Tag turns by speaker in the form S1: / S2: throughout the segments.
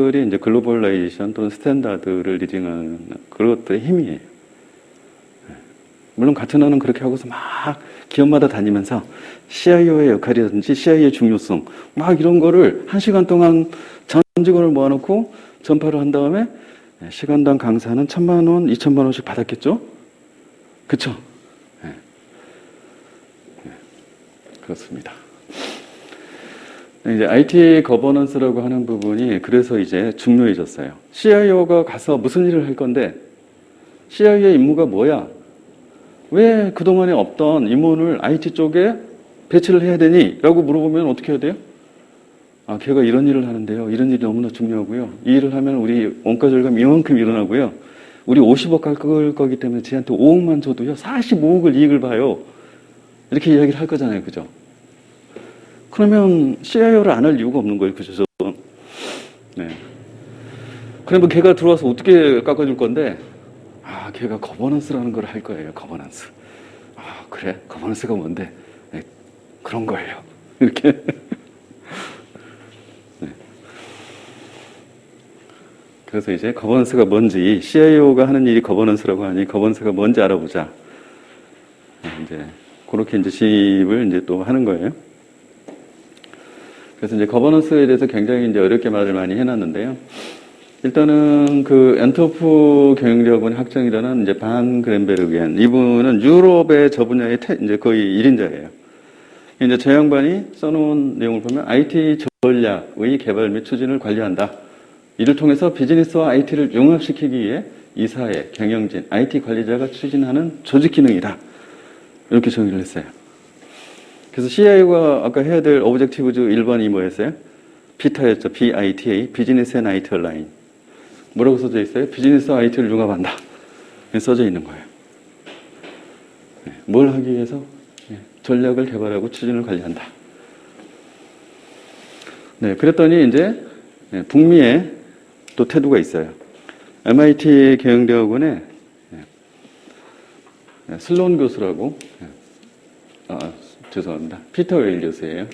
S1: 그것들이 이제 글로벌라이제이션 또는 스탠다드를 리딩하는 그것들의 힘이에요. 물론 같은 언어는 그렇게 하고서 막 기업마다 다니면서 CIO의 역할이라든지 CIO의 중요성 막 이런 거를 1시간 동안 전 직원을 모아놓고 전파를 한 다음에 시간당 강사는 1,000만 원, 2,000만 원씩 받았겠죠? 그쵸? 네. 네. 그렇습니다. 이제 IT 거버넌스라고 하는 부분이 그래서 이제 중요해졌어요. CIO가 가서 무슨 일을 할 건데 CIO의 임무가 뭐야? 왜 그동안에 없던 임원을 IT 쪽에 배치를 해야 되니? 라고 물어보면 어떻게 해야 돼요? 아, 걔가 이런 일을 하는데요. 이런 일이 너무나 중요하고요. 이 일을 하면 우리 원가 절감 이만큼 일어나고요. 우리 50억 깎을 거기 때문에 쟤한테 5억만 줘도요. 45억을 이익을 봐요. 이렇게 이야기를 할 거잖아요. 그죠? 그러면 CIO를 안 할 이유가 없는 거예요. 그죠? 네. 그러면 걔가 들어와서 어떻게 깎아줄 건데? 아, 걔가 거버넌스라는 걸 할 거예요. 거버넌스. 아, 그래? 거버넌스가 뭔데? 네, 그런 거예요. 이렇게. 네. 그래서 이제 거버넌스가 뭔지, CIO가 하는 일이 거버넌스라고 하니 거버넌스가 뭔지 알아보자. 이제 그렇게 이제 시입을 이제 또 하는 거예요. 그래서 이제 거버넌스에 대해서 굉장히 이제 어렵게 말을 많이 해놨는데요. 일단은 그 엔터프 경영대학원 학장이라는 이제 반 그렌베르겐 이분은 유럽의 저 분야의 이제 거의 1인자예요. 이제 저 양반이 써놓은 내용을 보면 IT 전략의 개발 및 추진을 관리한다. 이를 통해서 비즈니스와 IT를 융합시키기 위해 이사회, 경영진, IT 관리자가 추진하는 조직 기능이다. 이렇게 정의를 했어요. 그래서 CIO가 아까 해야 될 오브젝티브즈 1번이 뭐였어요? 비타였죠. BITA, 비즈니스 앤 IT 얼라인. 뭐라고 써져 있어요? 비즈니스와 IT를 융합한다. 써져 있는 거예요. 뭘 하기 위해서? 전략을 개발하고 추진을 관리한다. 네, 그랬더니 이제 북미에 또 태도가 있어요. MIT 경영대학원에 슬론 교수라고, 죄송합니다. 피터 웨일 교수예요.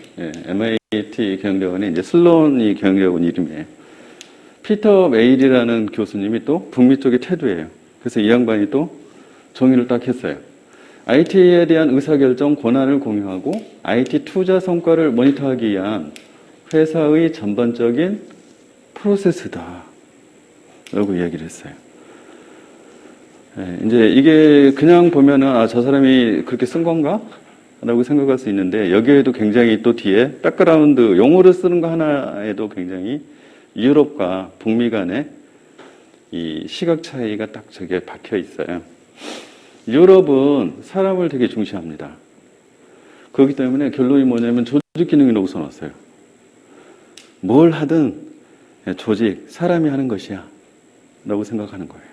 S1: MIT 경영대학원에 이제 슬론이 경영대학원 이름이에요. 피터 웨일이라는 교수님이 또 북미 쪽의 태도예요. 그래서 이 양반이 또 정의를 딱 했어요. IT에 대한 의사결정 권한을 공유하고 IT 투자 성과를 모니터하기 위한 회사의 전반적인 프로세스다. 라고 이야기를 했어요. 이제 이게 그냥 보면은, 아, 저 사람이 그렇게 쓴 건가? 라고 생각할 수 있는데, 여기에도 굉장히 또 뒤에 백그라운드, 용어를 쓰는 거 하나에도 굉장히 유럽과 북미 간의 이 시각 차이가 딱 저기에 박혀 있어요. 유럽은 사람을 되게 중시합니다. 그렇기 때문에 결론이 뭐냐면 조직 기능이라고 써놨어요. 뭘 하든 조직, 사람이 하는 것이야. 라고 생각하는 거예요.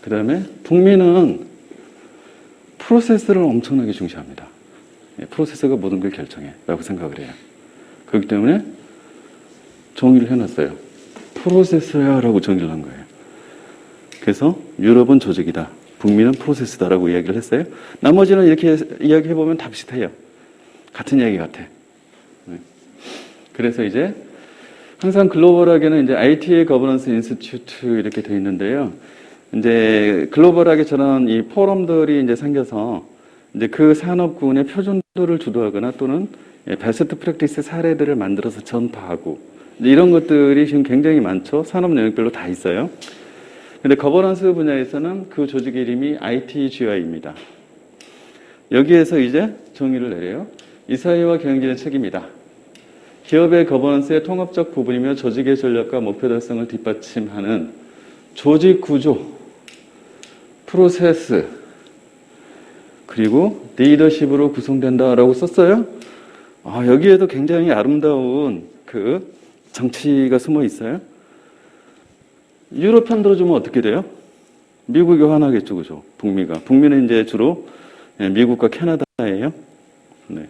S1: 그 다음에 북미는 프로세스를 엄청나게 중시합니다. 프로세스가 모든 걸 결정해. 라고 생각을 해요. 그렇기 때문에 정의를 해놨어요. 프로세스야 라고 정의를 한 거예요. 그래서 유럽은 조직이다. 북미는 프로세스다라고 이야기를 했어요. 나머지는 이렇게 이야기해보면 다 비슷해요. 같은 이야기 같아. 그래서 이제 항상 글로벌하게는 이제 ITA 거버넌스 인스티튜트 이렇게 되어 있는데요. 이제 글로벌하게 저런 이 포럼들이 이제 생겨서 이제 그 산업군의 표준도를 주도하거나 또는 베스트 프랙티스 사례들을 만들어서 전파하고 이런 것들이 지금 굉장히 많죠. 산업 영역별로 다 있어요. 근데 거버넌스 분야에서는 그 조직 이름이 ITGI입니다. 여기에서 이제 정의를 내려요. 이사회와 경영진의 책임이다. 기업의 거버넌스의 통합적 부분이며 조직의 전략과 목표 달성을 뒷받침하는 조직 구조, 프로세스, 그리고 리더십으로 구성된다라고 썼어요. 아, 여기에도 굉장히 아름다운 그 정치가 숨어 있어요. 유럽 편 들어주면 어떻게 돼요? 미국이 화나겠죠, 그죠? 북미가. 북미는 이제 주로 미국과 캐나다예요. 네.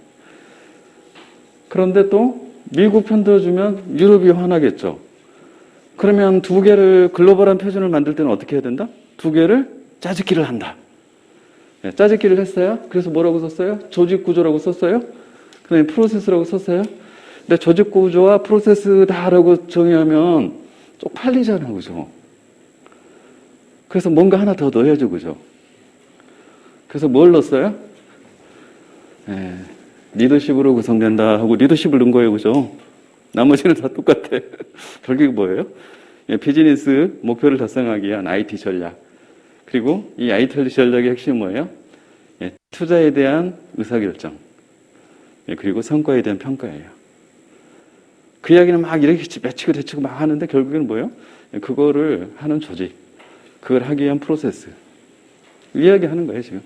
S1: 그런데 또 미국 편 들어주면 유럽이 화나겠죠. 그러면 두 개를 글로벌한 표준을 만들 때는 어떻게 해야 된다? 두 개를 짜집기를 한다. 네, 짜집기를 했어요. 그래서 뭐라고 썼어요? 조직 구조라고 썼어요. 그다음에 프로세스라고 썼어요. 근데 조직 구조와 프로세스다라고 정의하면 쪽팔리잖아, 그죠? 그래서 뭔가 하나 더 넣어야죠, 그죠? 그래서 뭘 넣었어요? 예, 리더십으로 구성된다 하고 리더십을 넣은 거예요, 그죠? 나머지는 다 똑같아. 결국에 뭐예요? 예, 비즈니스 목표를 달성하기 위한 IT 전략. 그리고 이 IT 전략의 핵심은 뭐예요? 예, 투자에 대한 의사결정. 예, 그리고 성과에 대한 평가예요. 그 이야기는 막 이렇게 매치고 대치고 막 하는데 결국에는 뭐예요? 예, 그거를 하는 조직. 그걸 하기 위한 프로세스. 이야기하는 거예요, 지금.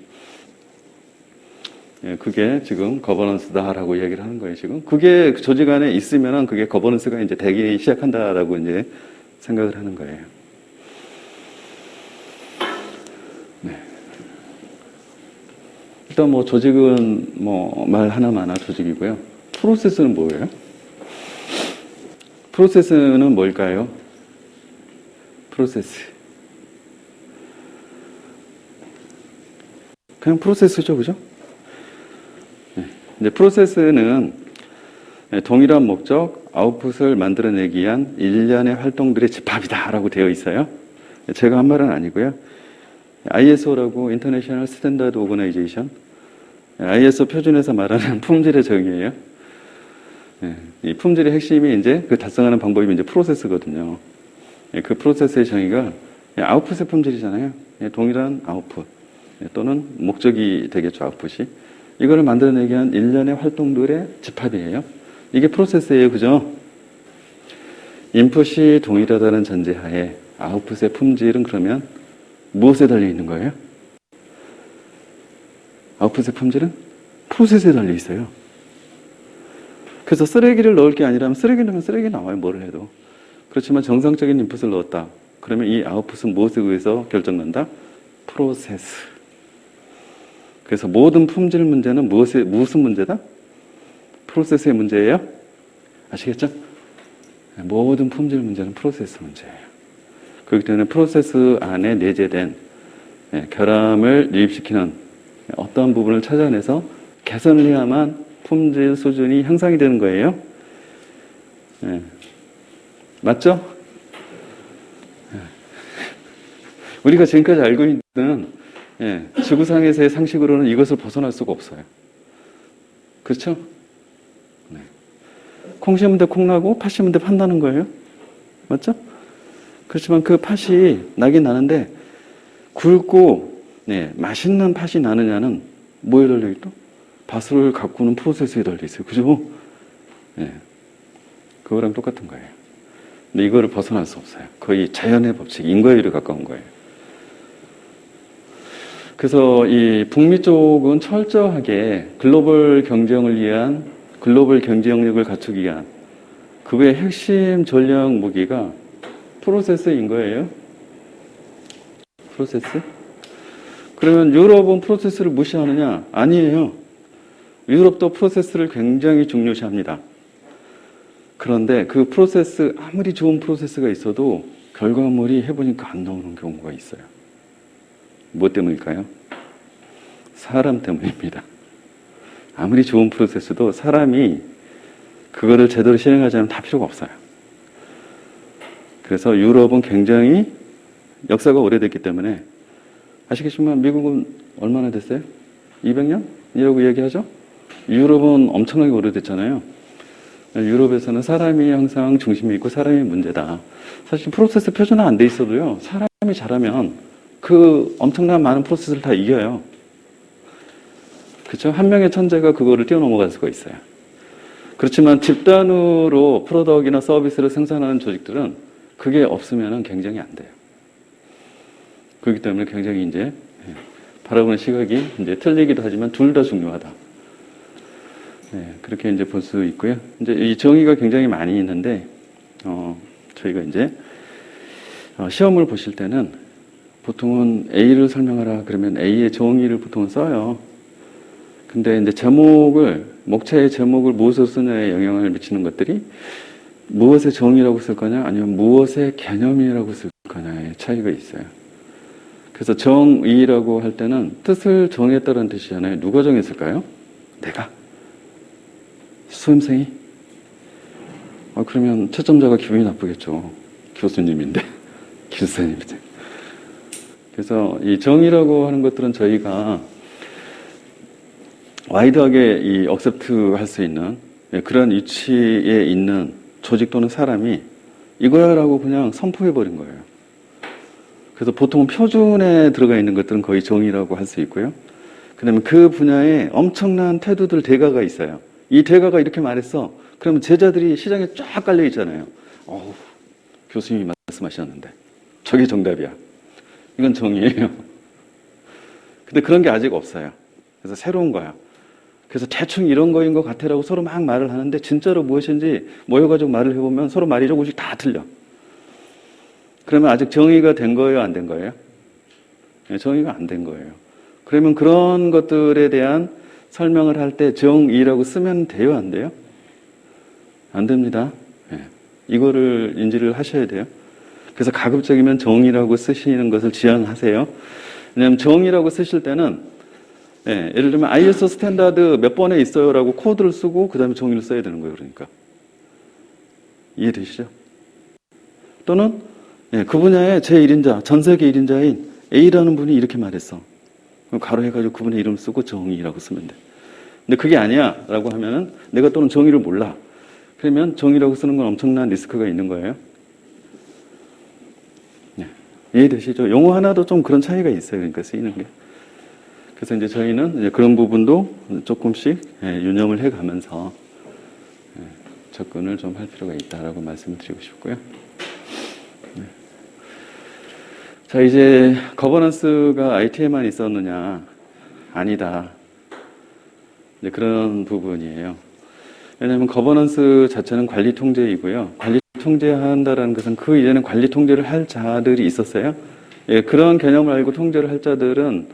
S1: 예, 그게 지금 거버넌스다라고 이야기를 하는 거예요, 지금. 그게 조직 안에 있으면은 그게 거버넌스가 이제 되기 시작한다라고 이제 생각을 하는 거예요. 네. 일단 뭐 조직은 뭐 말 하나마나 조직이고요. 프로세스는 뭐예요? 프로세스는 뭘까요? 프로세스. 그냥 프로세스죠, 그죠? 이제 프로세스는 동일한 목적, 아웃풋을 만들어내기 위한 일련의 활동들의 집합이다라고 되어 있어요. 제가 한 말은 아니고요. ISO라고 인터내셔널 스탠다드 오거나이제이션, ISO 표준에서 말하는 품질의 정의예요. 이 품질의 핵심이 이제 그 달성하는 방법이 이제 프로세스거든요. 그 프로세스의 정의가 아웃풋의 품질이잖아요. 동일한 아웃풋 또는 목적이 되겠죠, 아웃풋이. 이거를 만들어내기 위한 일련의 활동들의 집합이에요. 이게 프로세스예요, 그죠? 인풋이 동일하다는 전제하에 아웃풋의 품질은 그러면 무엇에 달려 있는 거예요? 아웃풋의 품질은 프로세스에 달려 있어요. 그래서 쓰레기를 넣을 게 아니라면 쓰레기 넣으면 쓰레기 나와요, 뭐를 해도. 그렇지만 정상적인 인풋을 넣었다. 그러면 이 아웃풋은 무엇에 의해서 결정난다? 프로세스. 그래서 모든 품질 문제는 무슨 문제다? 프로세스의 문제예요? 아시겠죠? 모든 품질 문제는 프로세스 문제예요. 그렇기 때문에 프로세스 안에 내재된 결함을 유입시키는 어떤 부분을 찾아내서 개선을 해야만 품질 수준이 향상이 되는 거예요. 맞죠? 우리가 지금까지 알고 있는 지구상에서의 상식으로는 이것을 벗어날 수가 없어요. 그렇죠? 네. 콩 심은 데 콩나고 팥 심은 데 판다는 거예요. 맞죠? 그렇지만 그 팥이 나긴 나는데 굵고 맛있는 팥이 나느냐는 뭐에 달려있죠? 밭을 가꾸는 프로세스에 달려있어요. 그죠? 그거랑 똑같은 거예요. 근데 이거를 벗어날 수 없어요. 거의 자연의 법칙, 인과율에 가까운 거예요. 그래서 이 북미 쪽은 철저하게 글로벌 경쟁력을 갖추기 위한 그거의 핵심 전략 무기가 프로세스인 거예요. 프로세스? 그러면 유럽은 프로세스를 무시하느냐? 아니에요. 유럽도 프로세스를 굉장히 중요시합니다. 그런데 그 프로세스, 아무리 좋은 프로세스가 있어도 결과물이 해보니까 안 나오는 경우가 있어요. 뭐 때문일까요? 사람 때문입니다. 아무리 좋은 프로세스도 사람이 그거를 제대로 실행하지 않으면 다 필요가 없어요. 그래서 유럽은 굉장히 역사가 오래됐기 때문에 아시겠지만 미국은 얼마나 됐어요? 200년이라고 얘기하죠? 유럽은 엄청나게 오래됐잖아요. 유럽에서는 사람이 항상 중심이 있고 사람이 문제다. 사실 프로세스 표준화 안 돼 있어도요. 사람이 잘하면 그 엄청난 많은 프로세스를 다 이겨요. 그렇죠? 한 명의 천재가 그거를 뛰어넘어갈 수가 있어요. 그렇지만 집단으로 프로덕트나 서비스를 생산하는 조직들은 그게 없으면 굉장히 안 돼요. 그렇기 때문에 굉장히 이제 바라보는 시각이 이제 틀리기도 하지만 둘 다 중요하다. 그렇게 이제 볼 수 있고요. 이제 이 정의가 굉장히 많이 있는데, 저희가 이제 시험을 보실 때는 보통은 A를 설명하라 그러면 A의 정의를 보통은 써요. 근데 이제 목차의 제목을 무엇으로 쓰냐에 영향을 미치는 것들이 무엇의 정의라고 쓸 거냐 아니면 무엇의 개념이라고 쓸 거냐의 차이가 있어요. 그래서 정의라고 할 때는 뜻을 정했다는 뜻이잖아요. 누가 정했을까요? 내가? 수험생이? 그러면 채점자가 기분이 나쁘겠죠. 교수님인데, 기술사님인데. 그래서 이 정의라고 하는 것들은 저희가 와이드하게 이 억셉트 할 수 있는 그런 위치에 있는 조직 또는 사람이 이거야라고 그냥 선포해버린 거예요. 그래서 보통 표준에 들어가 있는 것들은 거의 정의라고 할 수 있고요. 그 다음에 그 분야에 엄청난 태도들 대가가 있어요. 이 대가가 이렇게 말했어. 그러면 제자들이 시장에 쫙 깔려 있잖아요. 교수님이 말씀하셨는데 저게 정답이야. 이건 정의예요. 근데 그런 게 아직 없어요. 그래서 새로운 거야. 그래서 대충 이런 거인 것 같아라고 서로 막 말을 하는데 진짜로 무엇인지 모여가지고 말을 해보면 서로 말이 조금씩 다 틀려. 그러면 아직 정의가 된 거예요? 안 된 거예요? 네, 정의가 안 된 거예요. 그러면 그런 것들에 대한 설명을 할 때 정의라고 쓰면 돼요? 안 돼요? 안 됩니다. 네. 이거를 인지를 하셔야 돼요. 그래서 가급적이면 정의라고 쓰시는 것을 지향하세요. 왜냐하면 정의라고 쓰실 때는 예를 들면 ISO 스탠다드 몇 번에 있어요라고 코드를 쓰고 그 다음에 정의를 써야 되는 거예요. 그러니까 이해되시죠? 또는 그 분야의 제1인자, 전 세계 1인자인 A라는 분이 이렇게 말했어. 그럼 가로해가지고 그분의 이름 쓰고 정의라고 쓰면 돼. 근데 그게 아니야 라고 하면은 내가 또는 정의를 몰라. 그러면 정의라고 쓰는 건 엄청난 리스크가 있는 거예요. 이해되시죠? 용어 하나도 좀 그런 차이가 있어요. 그러니까 쓰이는 게. 그래서 이제 저희는 이제 그런 부분도 조금씩 유념을 해 가면서 접근을 좀 할 필요가 있다라고 말씀을 드리고 싶고요. 자, 이제 거버넌스가 IT에만 있었느냐? 아니다. 이제 그런 부분이에요. 왜냐하면 거버넌스 자체는 관리 통제이고요. 관리 통제한다라는 것은 그 이전에 관리 통제를 할 자들이 있었어요. 그런 개념을 알고 통제를 할 자들은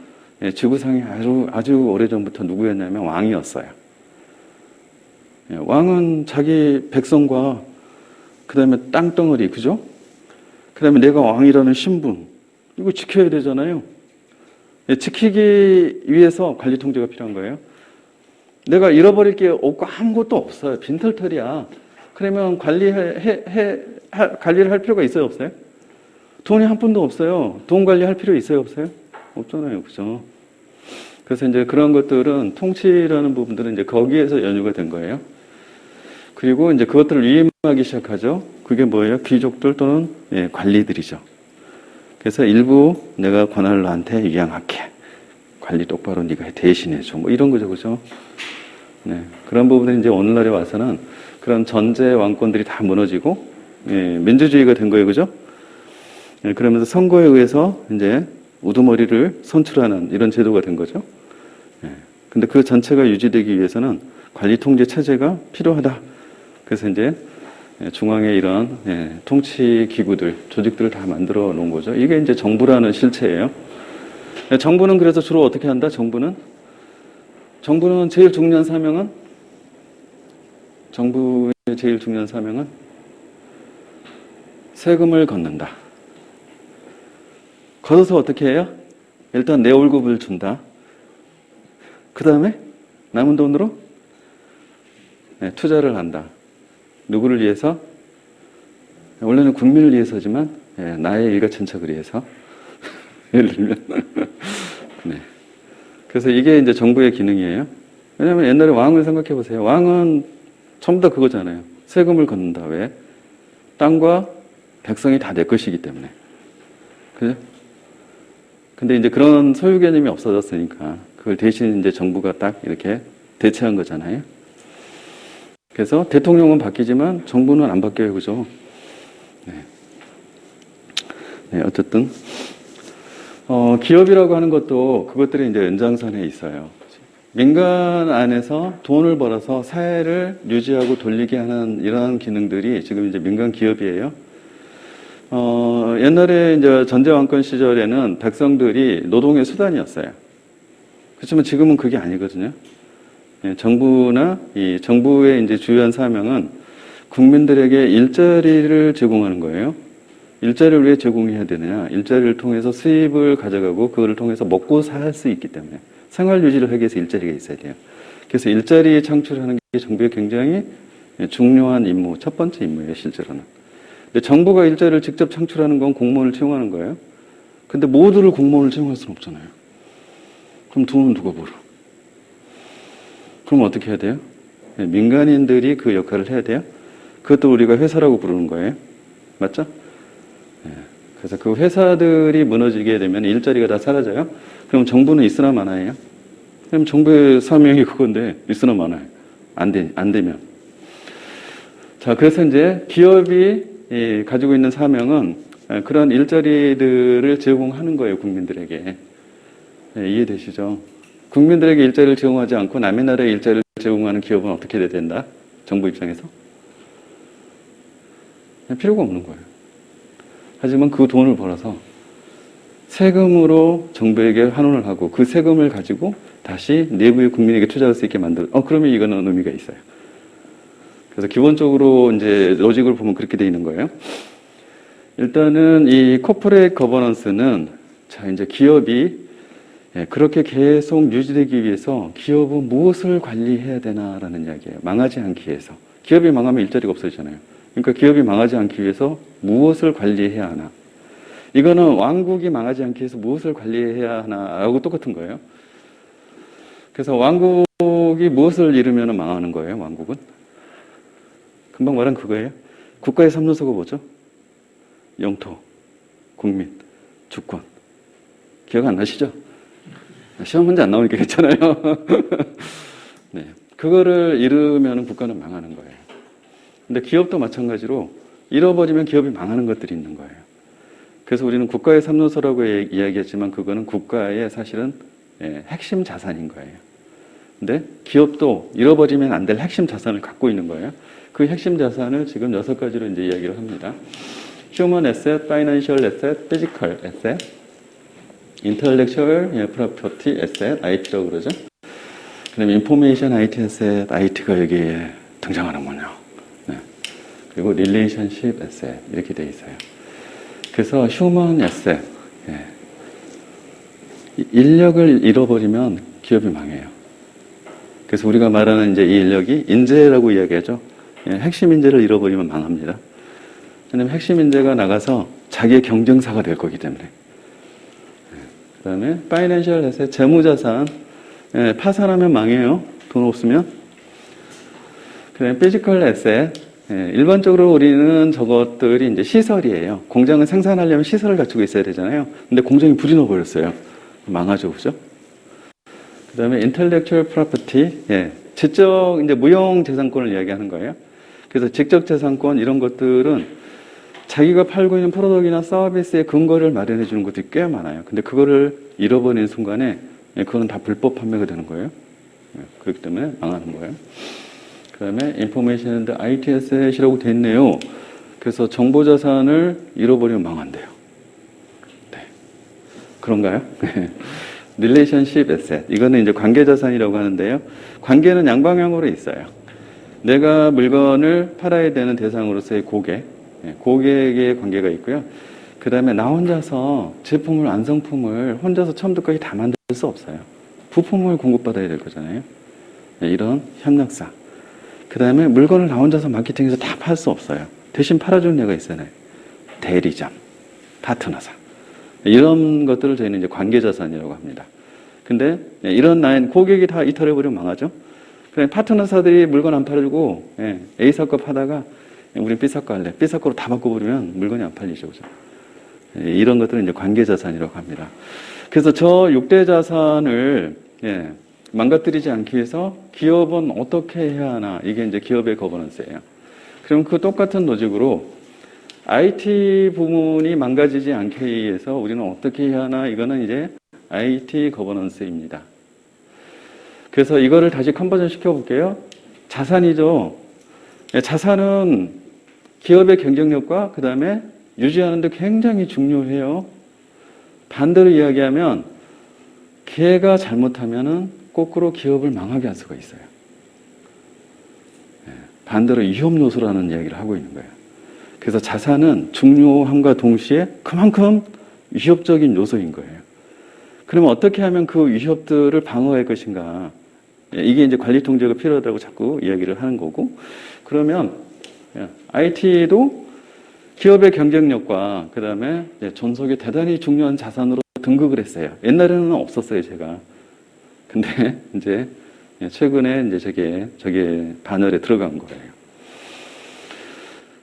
S1: 지구상에 아주 오래전부터 누구였냐면 왕이었어요. 왕은 자기 백성과 그 다음에 땅덩어리, 그죠? 그 다음에 내가 왕이라는 신분, 이거 지켜야 되잖아요. 지키기 위해서 관리 통제가 필요한 거예요. 내가 잃어버릴 게 없고 아무것도 없어요. 빈털털이야. 그러면 관리를 할 필요가 있어요, 없어요? 돈이 한 푼도 없어요. 돈 관리할 필요 있어요, 없어요? 없잖아요, 그죠? 그래서 이제 그런 것들은 통치라는 부분들은 이제 거기에서 연유가 된 거예요. 그리고 이제 그것들을 위임하기 시작하죠. 그게 뭐예요? 귀족들 또는 관리들이죠. 그래서 일부 내가 권한을 너한테 위양할게. 관리 똑바로 네가 대신해줘. 뭐 이런 거죠, 그죠? 네, 그런 부분들이 이제 오늘날에 와서는 그런 전제 왕권들이 다 무너지고 민주주의가 된 거예요, 그죠? 그러면서 선거에 의해서 이제 우두머리를 선출하는 이런 제도가 된 거죠. 근데 그 전체가 유지되기 위해서는 관리 통제 체제가 필요하다. 그래서 이제 중앙에 이런 통치 기구들, 조직들을 다 만들어 놓은 거죠. 이게 이제 정부라는 실체예요. 정부는 그래서 주로 어떻게 한다? 정부는 제일 중요한 사명은 정부의 제일 중요한 사명은 세금을 걷는다. 걷어서 어떻게 해요? 일단 내 월급을 준다. 그 다음에 남은 돈으로 투자를 한다. 누구를 위해서? 원래는 국민을 위해서지만 나의 일가천척을 위해서. 예를 들면 네. 그래서 이게 이제 정부의 기능이에요. 왜냐하면 옛날에 왕을 생각해 보세요. 왕은 전부 다 그거잖아요. 세금을 걷는다. 왜? 땅과 백성이 다 내 것이기 때문에. 그죠? 근데 이제 그런 소유 개념이 없어졌으니까 그걸 대신 이제 정부가 딱 이렇게 대체한 거잖아요. 그래서 대통령은 바뀌지만 정부는 안 바뀌어요. 그죠? 네, 어쨌든 기업이라고 하는 것도 그것들이 이제 연장선에 있어요. 민간 안에서 돈을 벌어서 사회를 유지하고 돌리게 하는 이러한 기능들이 지금 이제 민간 기업이에요. 옛날에 이제 전제왕권 시절에는 백성들이 노동의 수단이었어요. 그렇지만 지금은 그게 아니거든요. 정부나 이 정부의 이제 주요한 사명은 국민들에게 일자리를 제공하는 거예요. 일자리를 왜 제공해야 되느냐? 일자리를 통해서 수입을 가져가고 그거를 통해서 먹고 살 수 있기 때문에 생활 유지를 하기 위해서 일자리가 있어야 돼요. 그래서 일자리 창출하는 게 정부의 굉장히 중요한 임무, 첫 번째 임무예요, 실제로는. 근데 정부가 일자리를 직접 창출하는 건 공무원을 채용하는 거예요. 근데 모두를 공무원을 채용할 수는 없잖아요. 그럼 돈은 누가 벌어? 그럼 어떻게 해야 돼요? 민간인들이 그 역할을 해야 돼요. 그것도 우리가 회사라고 부르는 거예요. 맞죠? 그래서 그 회사들이 무너지게 되면 일자리가 다 사라져요. 그럼 정부는 있으나 마나예요? 그럼 정부의 사명이 그건데 있으나 마나요? 안 되면. 자, 그래서 이제 기업이 가지고 있는 사명은 그런 일자리들을 제공하는 거예요, 국민들에게. 이해되시죠? 국민들에게 일자리를 제공하지 않고 남의 나라에 일자리를 제공하는 기업은 어떻게 돼야 된다? 정부 입장에서? 필요가 없는 거예요. 하지만 그 돈을 벌어서 세금으로 정부에게 환원을 하고 그 세금을 가지고 다시 내부의 국민에게 투자할 수 있게 그러면 이거는 의미가 있어요. 그래서 기본적으로 이제 로직을 보면 그렇게 돼 있는 거예요. 일단은 이 코퍼레이트 거버넌스는 자, 이제 기업이 그렇게 계속 유지되기 위해서 기업은 무엇을 관리해야 되나라는 이야기예요. 망하지 않기 위해서. 기업이 망하면 일자리가 없어지잖아요. 그러니까 기업이 망하지 않기 위해서 무엇을 관리해야 하나. 이거는 왕국이 망하지 않기 위해서 무엇을 관리해야 하나라고 똑같은 거예요. 그래서 왕국이 무엇을 잃으면 망하는 거예요, 왕국은? 금방 말한 그거예요. 국가의 3요소가 뭐죠? 영토, 국민, 주권. 기억 안 나시죠? 시험 문제 안 나오니까 괜찮아요. 네. 그거를 잃으면 국가는 망하는 거예요. 근데 기업도 마찬가지로 잃어버리면 기업이 망하는 것들이 있는 거예요. 그래서 우리는 국가의 3요소라고 이야기했지만 그거는 국가의 사실은 핵심 자산인 거예요. 근데 기업도 잃어버리면 안 될 핵심 자산을 갖고 있는 거예요. 그 핵심 자산을 지금 6가지로 이제 이야기를 합니다. Human asset, financial asset, physical asset, intellectual property asset, IT라고 그러죠. 그다음에 information IT asset, IT가 여기에 등장하는군요. 네. 그리고 relationship asset 이렇게 돼 있어요. 그래서 human asset, 인력을 잃어버리면 기업이 망해요. 그래서 우리가 말하는 이제 이 인력이 인재라고 이야기하죠. 핵심 인재를 잃어버리면 망합니다. 왜냐하면 핵심 인재가 나가서 자기의 경쟁사가 될 거기 때문에. 그 다음에 financial asset, 재무자산, 파산하면 망해요. 돈 없으면. 그 다음에 physical asset, 일반적으로 우리는 저것들이 이제 시설이에요. 공장을 생산하려면 시설을 갖추고 있어야 되잖아요. 근데 공장이 불이 나버렸어요. 망하죠, 그죠? 그 다음에 intellectual property, 지적, 이제 무형 재산권을 이야기하는 거예요. 그래서 직접 재산권, 이런 것들은 자기가 팔고 있는 프로덕트나 서비스의 근거를 마련해 주는 것들이 꽤 많아요. 근데 그거를 잃어버리는 순간에 그거는 다 불법 판매가 되는 거예요. 그렇기 때문에 망하는 거예요. 그 다음에 information and IT asset이라고 돼 있네요. 그래서 정보자산을 잃어버리면 망한대요. 네. 그런가요? relationship asset. 이거는 이제 관계자산이라고 하는데요. 관계는 양방향으로 있어요. 내가 물건을 팔아야 되는 대상으로서의 고객의 관계가 있고요. 그 다음에 나 혼자서 제품을, 완성품을 혼자서 처음부터까지 다 만들 수 없어요. 부품을 공급받아야 될 거잖아요. 이런 협력사. 그 다음에 물건을 나 혼자서 마케팅해서 다 팔 수 없어요. 대신 팔아주는 애가 있어요. 대리점, 파트너사. 이런 것들을 저희는 이제 관계자산이라고 합니다. 근데 이런 라인, 고객이 다 이탈해버리면 망하죠. 그냥 파트너사들이 물건 안 팔고 A사 거 파다가 우린 B사 거 할래. B사 거로 다 바꿔버리면 물건이 안 팔리죠. 그죠? 이런 것들은 이제 관계자산이라고 합니다. 그래서 저 6대 자산을 망가뜨리지 않기 위해서 기업은 어떻게 해야 하나. 이게 이제 기업의 거버넌스예요. 그럼 그 똑같은 로직으로 IT 부문이 망가지지 않게 위해서 우리는 어떻게 해야 하나. 이거는 이제 IT 거버넌스입니다. 그래서 이거를 다시 컨버전 시켜볼게요. 자산이죠. 자산은 기업의 경쟁력과 그 다음에 유지하는 데 굉장히 중요해요. 반대로 이야기하면 걔가 잘못하면은 거꾸로 기업을 망하게 할 수가 있어요. 반대로 위험 요소라는 이야기를 하고 있는 거예요. 그래서 자산은 중요함과 동시에 그만큼 위협적인 요소인 거예요. 그러면 어떻게 하면 그 위협들을 방어할 것인가? 이게 이제 관리 통제가 필요하다고 자꾸 이야기를 하는 거고, 그러면 IT도 기업의 경쟁력과 그 다음에 존속이 대단히 중요한 자산으로 등극을 했어요. 옛날에는 없었어요, 제가. 근데 이제 최근에 이제 저게 반열에 들어간 거예요.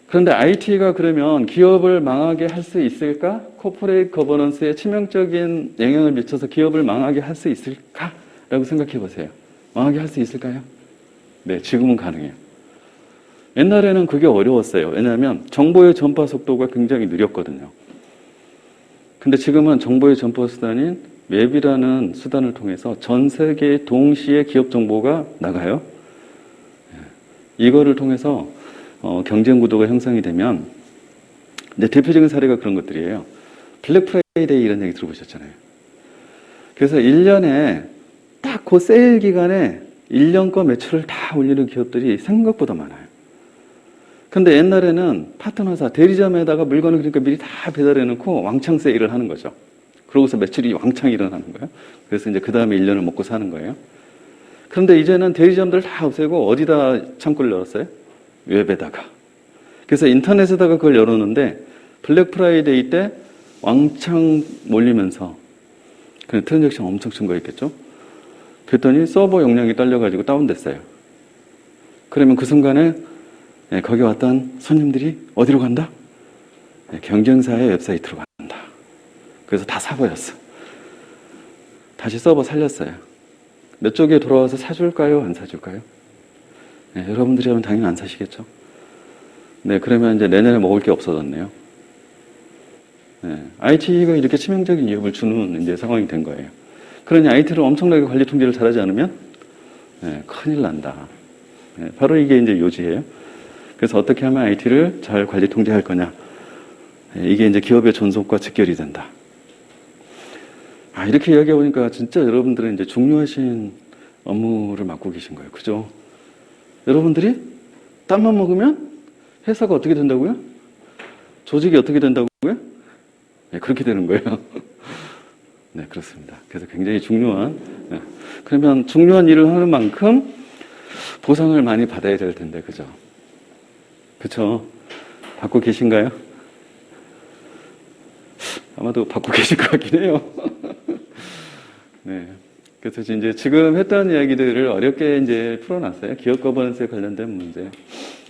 S1: 그런데 IT가 그러면 기업을 망하게 할 수 있을까? 코퍼레이트 거버넌스에 치명적인 영향을 미쳐서 기업을 망하게 할 수 있을까? 라고 생각해 보세요. 망하게 할 수 있을까요? 네, 지금은 가능해요. 옛날에는 그게 어려웠어요. 왜냐하면 정보의 전파 속도가 굉장히 느렸거든요. 근데 지금은 정보의 전파 수단인 웹이라는 수단을 통해서 전 세계에 동시에 기업 정보가 나가요. 이거를 통해서 경쟁 구도가 형성이 되면 이제 대표적인 사례가 그런 것들이에요. 블랙 프라이데이 이런 얘기 들어보셨잖아요. 그래서 1년에 딱 그 세일 기간에 1년 거 매출을 다 올리는 기업들이 생각보다 많아요. 근데 옛날에는 파트너사, 대리점에다가 물건을 그러니까 미리 다 배달해 놓고 왕창 세일을 하는 거죠. 그러고서 매출이 왕창 일어나는 거예요. 그래서 이제 그 다음에 1년을 먹고 사는 거예요. 그런데 이제는 대리점들 다 없애고 어디다 창고를 열었어요? 웹에다가. 그래서 인터넷에다가 그걸 열어놓는데 블랙 프라이데이 때 왕창 몰리면서 그냥 트랜잭션 엄청 증가했겠죠. 그랬더니 서버 용량이 딸려가지고 다운됐어요. 그러면 그 순간에 거기 왔던 손님들이 어디로 간다? 경쟁사의 웹사이트로 간다. 그래서 다 사버렸어. 다시 서버 살렸어요. 몇 쪽에 돌아와서 사줄까요? 안 사줄까요? 네, 여러분들이 하면 당연히 안 사시겠죠? 네, 그러면 이제 내년에 먹을 게 없어졌네요. 네, IT가 이렇게 치명적인 위협을 주는 이제 상황이 된 거예요. 그러니 IT를 엄청나게 관리 통제를 잘하지 않으면 큰일 난다. 바로 이게 이제 요지예요. 그래서 어떻게 하면 IT를 잘 관리 통제할 거냐. 이게 이제 기업의 존속과 직결이 된다. 이렇게 이야기해 보니까 진짜 여러분들은 이제 중요하신 업무를 맡고 계신 거예요. 그죠? 여러분들이 땀만 먹으면 회사가 어떻게 된다고요? 조직이 어떻게 된다고요? 네, 그렇게 되는 거예요. 네, 그렇습니다. 그래서 굉장히 중요한, 그러면 중요한 일을 하는 만큼 보상을 많이 받아야 될 텐데, 그죠? 그쵸? 받고 계신가요? 아마도 받고 계실 것 같긴 해요. 네. 그래서 이제 지금 했던 이야기들을 어렵게 이제 풀어놨어요. 기업 거버넌스에 관련된 문제.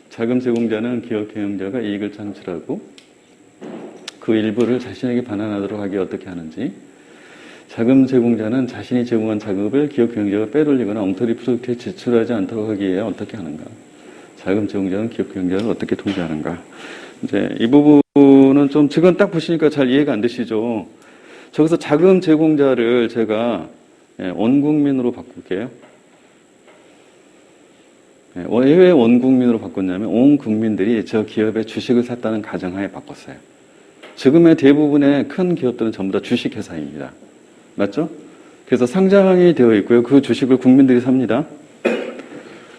S1: 자금 제공자는 기업 경영자가 이익을 창출하고 그 일부를 자신에게 반환하도록 하기 어떻게 하는지. 자금 제공자는 자신이 제공한 자금을 기업 경영자가 빼돌리거나 엉터리 프로젝트에 지출하지 않도록 하기 위해 어떻게 하는가. 자금 제공자는 기업 경영자를 어떻게 통제하는가. 이제 이 부분은 좀 지금 딱 보시니까 잘 이해가 안 되시죠. 저기서 자금 제공자를 제가 온 국민으로 바꿀게요. 왜 온 국민으로 바꿨냐면 온 국민들이 저 기업의 주식을 샀다는 가정하에 바꿨어요. 지금의 대부분의 큰 기업들은 전부 다 주식회사입니다. 맞죠? 그래서 상장이 되어 있고요. 그 주식을 국민들이 삽니다.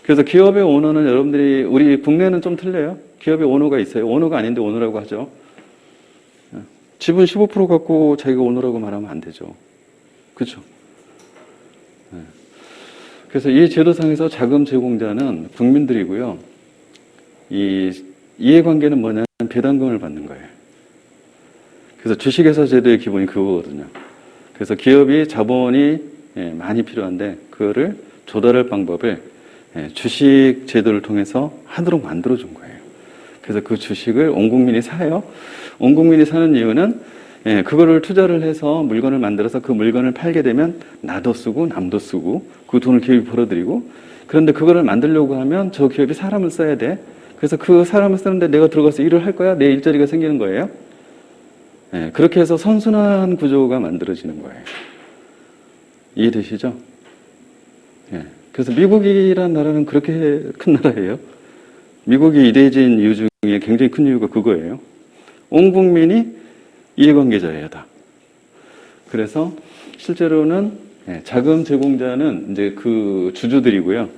S1: 그래서 기업의 오너는 여러분들이 우리 국내는 좀 틀려요. 기업의 오너가 있어요. 오너가 아닌데 오너라고 하죠. 지분 15% 갖고 자기가 오너라고 말하면 안 되죠. 그렇죠? 그래서 이 제도상에서 자금 제공자는 국민들이고요. 이 이해관계는 뭐냐면 배당금을 받는 거예요. 그래서 주식회사 제도의 기본이 그거거든요. 그래서 기업이 자본이 많이 필요한데 그거를 조달할 방법을 주식 제도를 통해서 하도록 만들어준 거예요. 그래서 그 주식을 온 국민이 사요. 온 국민이 사는 이유는 그거를 투자를 해서 물건을 만들어서 그 물건을 팔게 되면 나도 쓰고 남도 쓰고 그 돈을 기업이 벌어들이고 그런데 그거를 만들려고 하면 저 기업이 사람을 써야 돼. 그래서 그 사람을 쓰는데 내가 들어가서 일을 할 거야. 내 일자리가 생기는 거예요. 그렇게 해서 선순환 구조가 만들어지는 거예요. 이해되시죠? 그래서 미국이라는 나라는 그렇게 큰 나라예요. 미국이 위대해진 이유 중에 굉장히 큰 이유가 그거예요. 온 국민이 이해관계자예요, 다. 그래서 실제로는 자금 제공자는 이제 그 주주들이고요.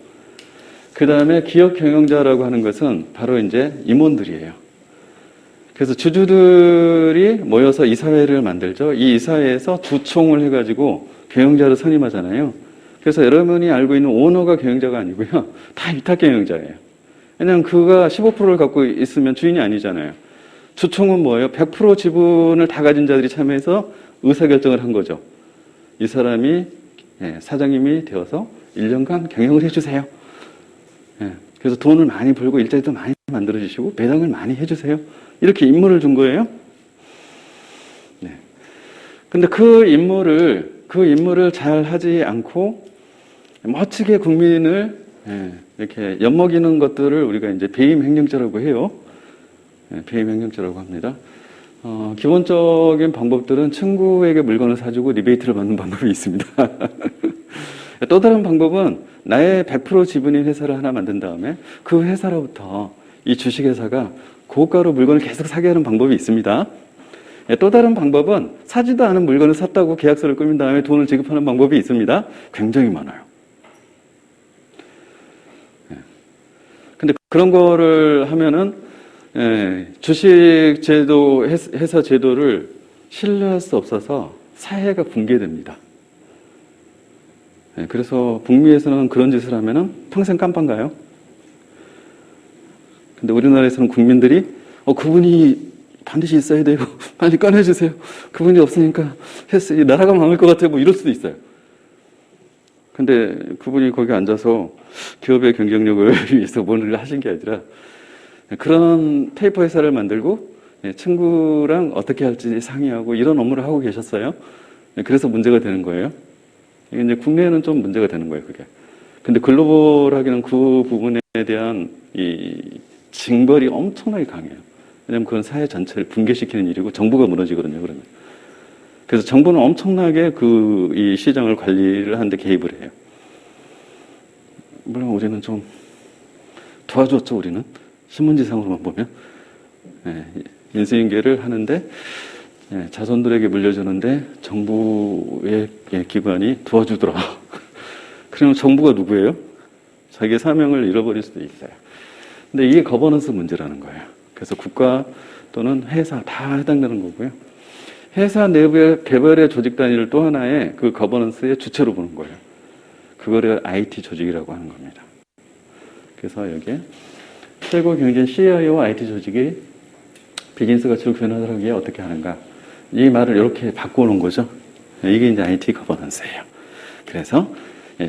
S1: 그 다음에 기업 경영자라고 하는 것은 바로 이제 임원들이에요. 그래서 주주들이 모여서 이사회를 만들죠. 이 이사회에서 주총을 해가지고 경영자를 선임하잖아요. 그래서 여러분이 알고 있는 오너가 경영자가 아니고요. 다 위탁 경영자예요. 왜냐하면 그가 15%를 갖고 있으면 주인이 아니잖아요. 주총은 뭐예요? 100% 지분을 다 가진 자들이 참여해서 의사결정을 한 거죠. 이 사람이 사장님이 되어서 1년간 경영을 해주세요. 그래서 돈을 많이 벌고 일자리도 많이 만들어주시고 배당을 많이 해주세요. 이렇게 임무를 준 거예요. 근데 그 임무를 잘 하지 않고 멋지게 국민을 이렇게 엿먹이는 것들을 우리가 이제 배임 행정죄라고 해요. 배임 행정죄라고 합니다. 기본적인 방법들은 친구에게 물건을 사주고 리베이트를 받는 방법이 있습니다. 또 다른 방법은 나의 100% 지분인 회사를 하나 만든 다음에 그 회사로부터 이 주식회사가 고가로 물건을 계속 사게 하는 방법이 있습니다. 또 다른 방법은 사지도 않은 물건을 샀다고 계약서를 꾸민 다음에 돈을 지급하는 방법이 있습니다. 굉장히 많아요. 근데 그런 거를 하면은 주식 제도, 회사 제도를 신뢰할 수 없어서 사회가 붕괴됩니다. 그래서 북미에서는 그런 짓을 하면은 평생 깜빵 가요. 근데 우리나라에서는 국민들이 그분이 반드시 있어야 돼요. 빨리 꺼내주세요. 그분이 없으니까 나라가 망할 것 같아요. 뭐 이럴 수도 있어요. 근데 그분이 거기 앉아서 기업의 경쟁력을 위해서 뭔를 하신 게 아니라 그런 페이퍼 회사를 만들고 친구랑 어떻게 할지 상의하고 이런 업무를 하고 계셨어요. 그래서 문제가 되는 거예요. 이게 이제 국내에는 좀 문제가 되는 거예요, 그게. 근데 글로벌하게는 그 부분에 대한 이 징벌이 엄청나게 강해요. 왜냐하면 그건 사회 전체를 붕괴시키는 일이고 정부가 무너지거든요, 그러면. 그래서 정부는 엄청나게 이 시장을 관리를 하는데 개입을 해요. 물론 우리는 좀 도와줬죠, 우리는. 신문지상으로만 보면. 인수인계를 하는데 자손들에게 물려주는데 정부의 기관이 도와주더라. 그러면 정부가 누구예요? 자기의 사명을 잃어버릴 수도 있어요. 근데 이게 거버넌스 문제라는 거예요. 그래서 국가 또는 회사 다 해당되는 거고요. 회사 내부의 개발의 조직 단위를 또 하나의 그 거버넌스의 주체로 보는 거예요. 그거를 IT 조직이라고 하는 겁니다. 그래서 여기에 최고 경진 CIO와 IT 조직이 비즈니스 가치를 구현하기 위해 어떻게 하는가. 이 말을 이렇게 바꿔놓은 거죠. 이게 이제 IT 거버넌스예요. 그래서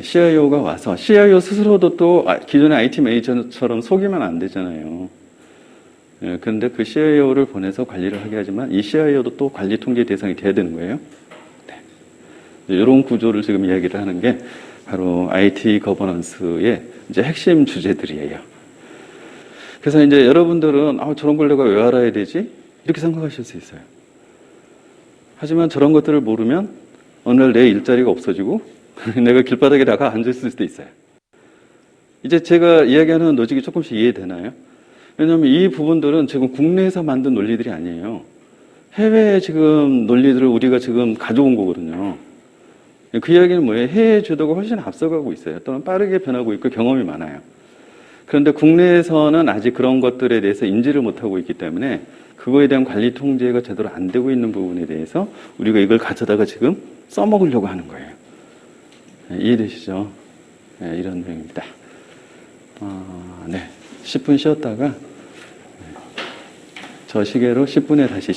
S1: CIO가 와서 CIO 스스로도 또 기존의 IT 매니저처럼 속이면 안 되잖아요. 그런데 그 CIO를 보내서 관리를 하게 하지만 이 CIO도 또 관리 통제 대상이 돼야 되는 거예요. 이런 구조를 지금 이야기를 하는 게 바로 IT 거버넌스의 이제 핵심 주제들이에요. 그래서 이제 여러분들은 저런 걸 내가 왜 알아야 되지? 이렇게 생각하실 수 있어요. 하지만 저런 것들을 모르면 어느 날 내 일자리가 없어지고 내가 길바닥에 나가 앉아있을 수도 있어요. 이제 제가 이야기하는 로직이 조금씩 이해되나요? 왜냐하면 이 부분들은 지금 국내에서 만든 논리들이 아니에요. 해외의 지금 논리들을 우리가 지금 가져온 거거든요. 그 이야기는 뭐예요? 해외 주도가 훨씬 앞서가고 있어요. 또는 빠르게 변하고 있고 경험이 많아요. 그런데 국내에서는 아직 그런 것들에 대해서 인지를 못하고 있기 때문에 그거에 대한 관리 통제가 제대로 안 되고 있는 부분에 대해서 우리가 이걸 가져다가 지금 써먹으려고 하는 거예요. 이해되시죠? 이런 내용입니다. 네. 10분 쉬었다가 저 시계로 10분에 다시